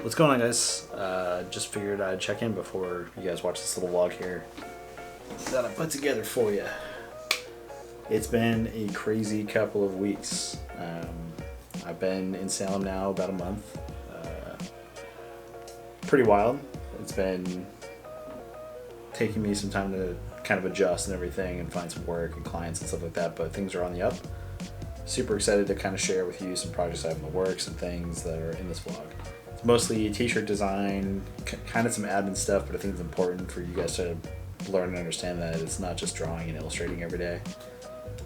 What's going on, guys? Just figured I'd check in before you guys watch this little vlog here that I put together for you. It's been a crazy couple of weeks. I've been in Salem now about a month. Pretty wild. It's been taking me some time to kind of adjust and everything and find some work and clients and stuff like that, but things are on the up. Super excited to kind of share with you some projects I have in the works and things that are in this vlog. It's mostly t-shirt design, kind of some admin stuff, but I think it's important for you guys to learn and understand that it's not just drawing and illustrating every day.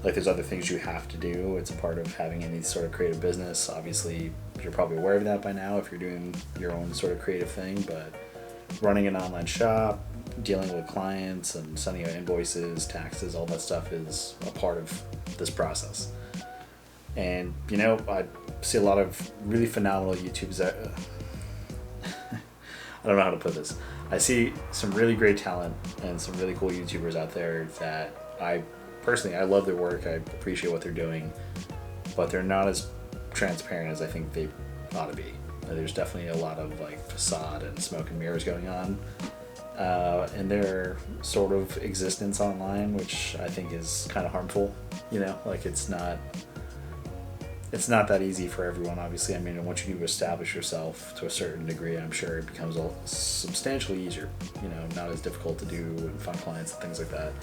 Like, there's other things you have to do. It's a part of having any sort of creative business. Obviously, you're probably aware of that by now if you're doing your own sort of creative thing, but running an online shop, dealing with clients and sending out invoices, taxes, all that stuff is a part of this process. And, you know, I see a lot of really phenomenal YouTubers that, I don't know how to put this. I see some really great talent and some really cool YouTubers out there that I love their work. I appreciate what they're doing, but they're not as transparent as I think they ought to be. There's definitely a lot of like facade and smoke and mirrors going on in their sort of existence online, which I think is kind of harmful. You know, like it's not that easy for everyone, obviously. I mean, once you establish yourself to a certain degree, I'm sure it becomes substantially easier, you know, not as difficult to do and find clients and things like that.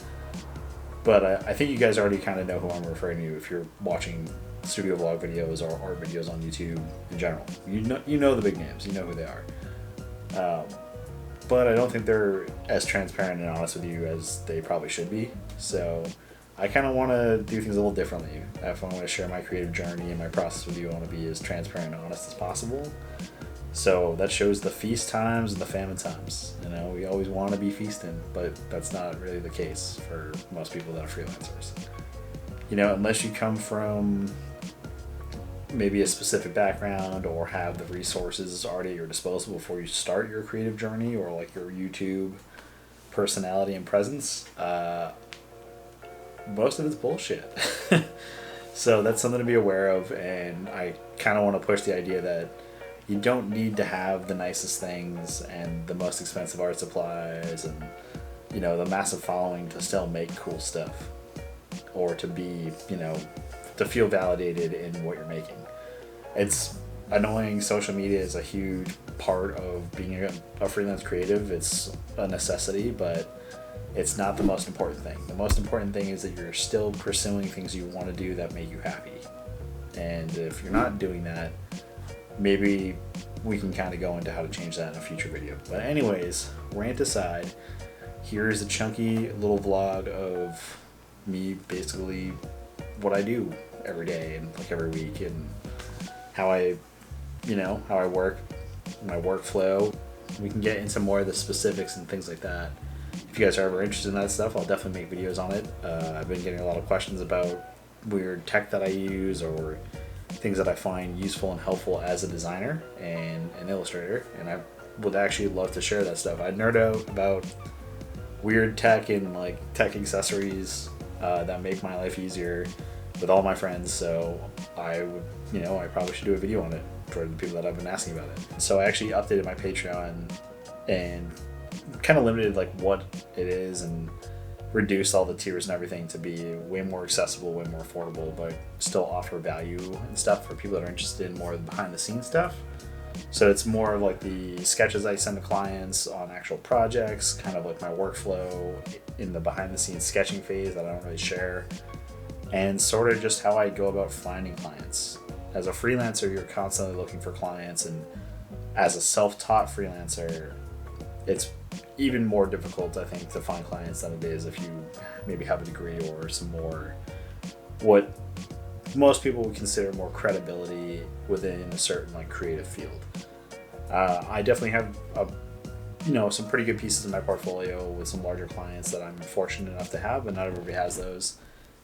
But I think you guys already kind of know who I'm referring to if you're watching studio vlog videos or art videos on YouTube in general. You know the big names, you know who they are. But I don't think they're as transparent and honest with you as they probably should be. So I kind of want to do things a little differently. If I want to share my creative journey and my process with you, I want to be as transparent and honest as possible. So that shows the feast times and the famine times. You know, we always want to be feasting, but that's not really the case for most people that are freelancers. You know, unless you come from maybe a specific background or have the resources already at your disposal before you start your creative journey, or like your YouTube personality and presence, most of it's bullshit. So that's something to be aware of, and I kind of want to push the idea that you don't need to have the nicest things and the most expensive art supplies and, you know, the massive following to still make cool stuff, or to be, you know, to feel validated in what you're making. It's annoying. Social media is a huge part of being a freelance creative. It's a necessity, but it's not the most important thing. The most important thing is that you're still pursuing things you want to do that make you happy. And if you're not doing that, maybe we can kind of go into how to change that in a future video. But anyways, rant aside, here's a chunky little vlog of me, basically what I do every day and like every week, and how I work, my workflow. We can get into more of the specifics and things like that. If you guys are ever interested in that stuff, I'll definitely make videos on it. I've been getting a lot of questions about weird tech that I use or things that I find useful and helpful as a designer and an illustrator, and I would actually love to share that stuff. I nerd out about weird tech and like tech accessories that make my life easier with all my friends, so I probably should do a video on it for the people that have been asking about it. So I actually updated my Patreon and kind of limited like what it is and reduce all the tiers and everything to be way more accessible, way more affordable, but still offer value and stuff for people that are interested in more of the behind the scenes stuff. So it's more like the sketches I send to clients on actual projects, kind of like my workflow in the behind the scenes sketching phase that I don't really share, and sort of just how I go about finding clients. As a freelancer, you're constantly looking for clients, and as a self-taught freelancer, it's even more difficult, I think, to find clients than it is if you maybe have a degree or some more, what most people would consider more credibility within a certain like creative field. I definitely have some pretty good pieces in my portfolio with some larger clients that I'm fortunate enough to have, but not everybody has those.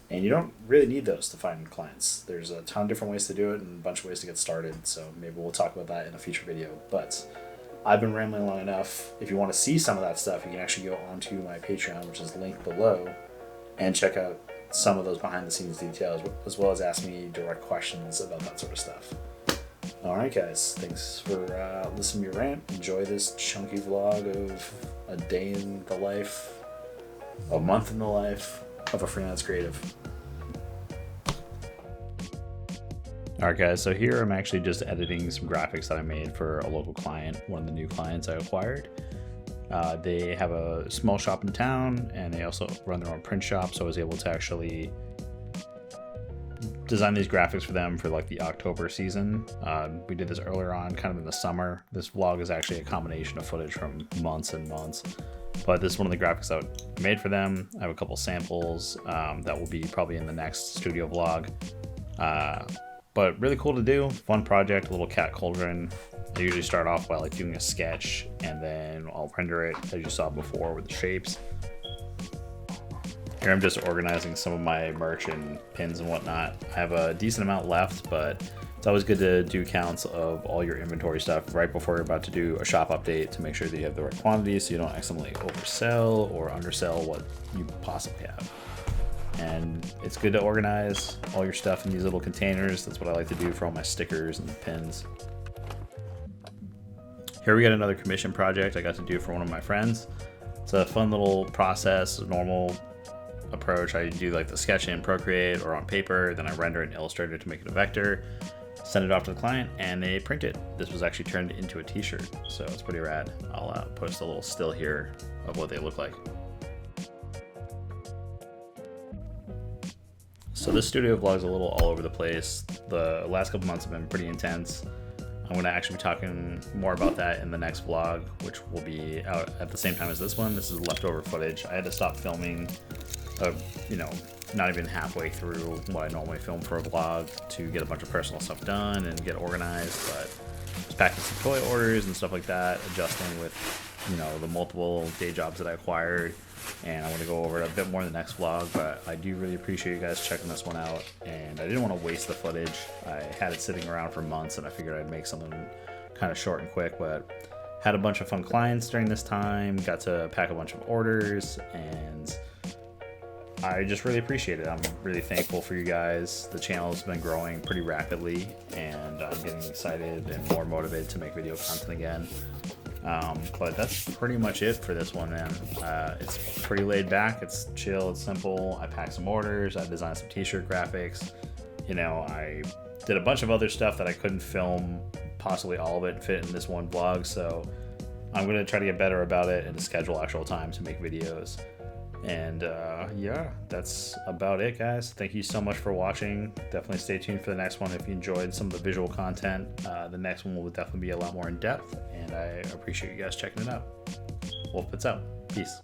And you don't really need those to find clients. There's a ton of different ways to do it and a bunch of ways to get started. So maybe we'll talk about that in a future video. But I've been rambling long enough. If you want to see some of that stuff, you can actually go onto my Patreon, which is linked below, and check out some of those behind the scenes details, as well as ask me direct questions about that sort of stuff. Alright guys, thanks for listening to your rant. Enjoy this chunky vlog of a day in the life, a month in the life of a freelance creative. Alright guys, so here I'm actually just editing some graphics that I made for a local client, one of the new clients I acquired. They have a small shop in town and they also run their own print shop, so I was able to actually design these graphics for them for like the October season. We did this earlier on, kind of in the summer. This vlog is actually a combination of footage from months and months, but this is one of the graphics that I made for them. I have a couple samples that will be probably in the next studio vlog. But really cool to do, fun project, a little cat cauldron. I usually start off by like doing a sketch and then I'll render it as you saw before with the shapes. Here I'm just organizing some of my merch and pins and whatnot. I have a decent amount left, but it's always good to do counts of all your inventory stuff right before you're about to do a shop update to make sure that you have the right quantities so you don't accidentally oversell or undersell what you possibly have. And it's good to organize all your stuff in these little containers. That's what I like to do for all my stickers and pins. Here we got another commission project I got to do for one of my friends. It's a fun little process, normal approach. I do like the sketch in Procreate or on paper, then I render it in Illustrator to make it a vector, send it off to the client, and they print it. This was actually turned into a t-shirt, so it's pretty rad. I'll post a little still here of what they look like. So this studio vlog is a little all over the place. The last couple months have been pretty intense. I'm going to actually be talking more about that in the next vlog, which will be out at the same time as this one. This is leftover footage. I had to stop filming, not even halfway through what I normally film for a vlog to get a bunch of personal stuff done and get organized. But I was packing some toy orders and stuff like that, adjusting with, the multiple day jobs that I acquired. And I want to go over it a bit more in the next vlog, but I do really appreciate you guys checking this one out, and I didn't want to waste the footage. I had it sitting around for months and I figured I'd make something kind of short and quick, but had a bunch of fun clients during this time, got to pack a bunch of orders, and I just really appreciate it. I'm really thankful for you guys. The channel has been growing pretty rapidly and I'm getting excited and more motivated to make video content again. But that's pretty much it for this one, man. It's pretty laid back, it's chill, it's simple. I packed some orders, I designed some t-shirt graphics. I did a bunch of other stuff that I couldn't film, possibly all of it fit in this one vlog, so I'm going to try to get better about it and to schedule actual time to make videos. And yeah, that's about it, guys. Thank you so much for watching. Definitely stay tuned for the next one if you enjoyed some of the visual content. The next one will definitely be a lot more in depth, and I appreciate you guys checking it out. Wolf Puts out. Peace.